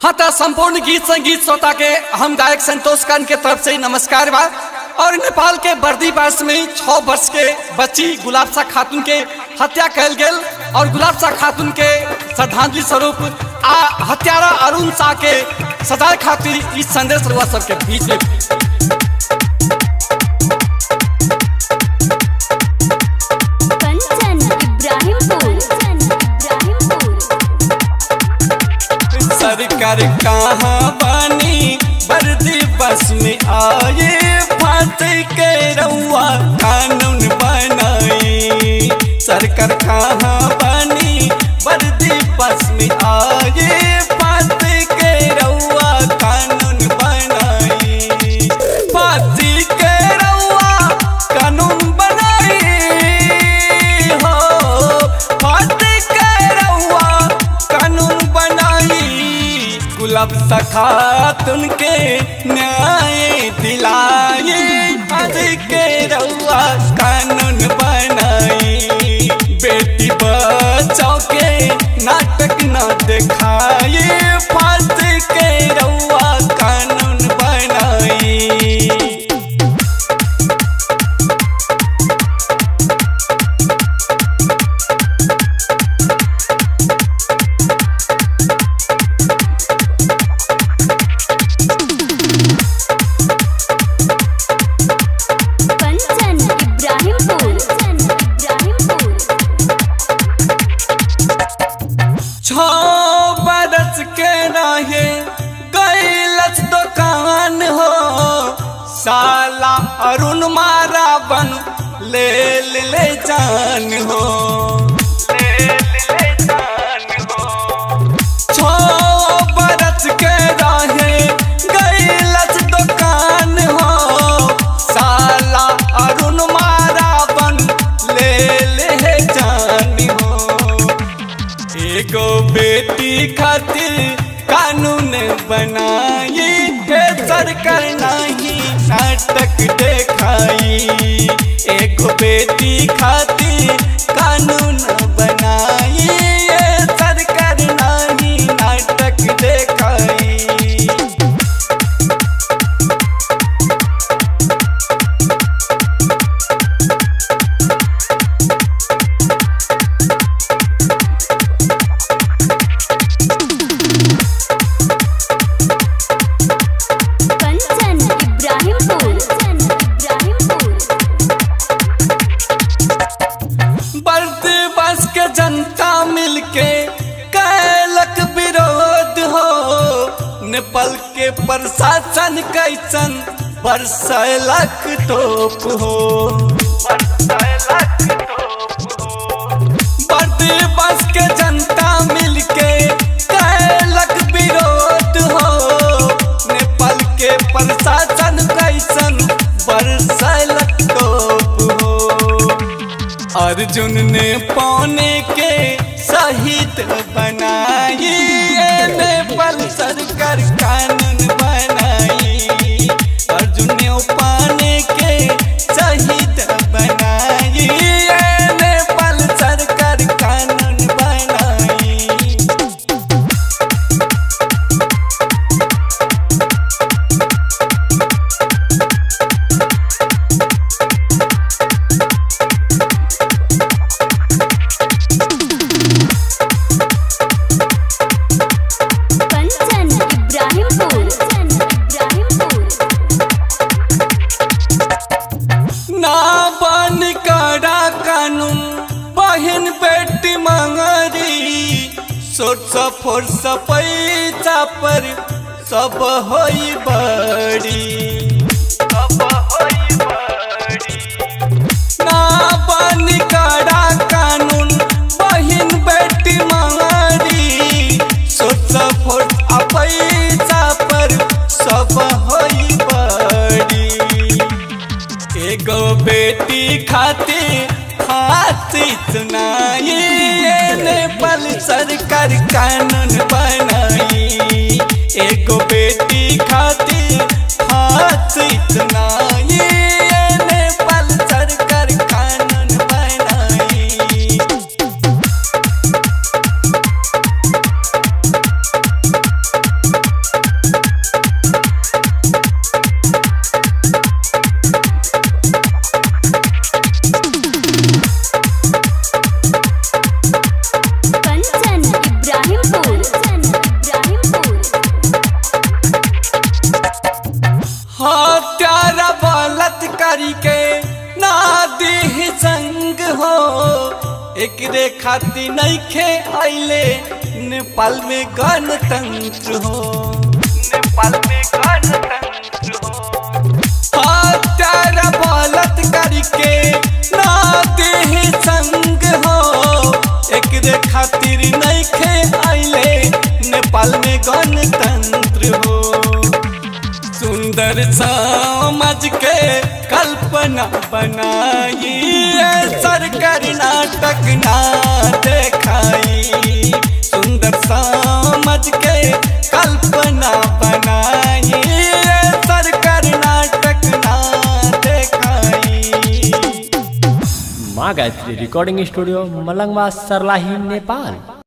हाँ तो संपूर्ण गीत संगीत श्रोता के हम गायक संतोष कान के तरफ से नमस्कार बा। और नेपाल के बर्दीवास में 6 वर्ष के बच्ची गुलाबशाह खातून के हत्या कल गेल और गुलाबशाह खातून के श्रद्धांजलि स्वरूप हत्यारा अरुण शाह के सजाए खातिर इस संदेश रउआ सबके बीच में सरकार कहाँ बानी बर्दीवास में आए फांसी के रउआ कानून बनाई। सरकार कहाँ बानी बर्दीवास में आए फांसी के रउआ कानून बनाई। फांसी के रउआ कानून बनाई हो, फांसी के रउआ कानून बनाई। गुलाबशाह खातून के न्याय दिलाए आज के रउआ कानून बनाई। बेटी बचाओ के नाटक न दिखाए फांसी के रउआ कानून बनाई। बरस के रहे गैलस दुकान हो, साला अरुण मारा बन ले जान हो, ले जान हो। 6 बरस के रहे गैलस दुकान हो, साला अरुण मारा बन ले जान हो। एगो बेटी खातिर कानून बनाई सरकार नहीं नाटक दिखाई। एगो बेटी खातिर कानून बनाई सरकार नहीं नाटक दिखाई। बर्दीवास के जनता मिलके कैलक विरोध हो, नेपाल के प्रशासन कैसन बरसैलक तोप हो। बर्दीवास के जनता मिलके कैलक विरोध हो, नेपाल के प्रशासन कैसन बरसैलक तोप हो। अर्जुन ने पौने के शहीद बनाई नेपाल सरकार कानून बनाई। अर्जुन ने पौने के शहीद बनाई नेपाल सरकार कानून बनाई। बहन बेटी मंगरी फोर्स पैसा पर सब होई बड़ी, ना बन कड़ा कानून बहन बेटी मंगरी फोर्स पैसा पर सब होई बड़ी। एगो बेटी खातिर फांसी सुनाई नेपाल सरकार कानून बनाई। एगो बेटी खातिर फांसी सुनाई नेपाल सरकार कानून बनाई। एकरे खातिर नइखे आइले नेपाल में गणतंत्र हो, नेपाल में गणतंत्र हो। हत्यारा बलात्कार के ना देह संग हो, एकरे खातिर नइखे आइले नेपाल में गणतंत्र हो। सुंदर समाज के कल्पना बनाई, सरकारी नाटक ना देखाई। सुंदर समाज के कल्पना बनाई, सरकारी नाटक ना देखाई। माँ गायत्री रिकॉर्डिंग स्टूडियो मलंगवा, सर्लाही, नेपाल।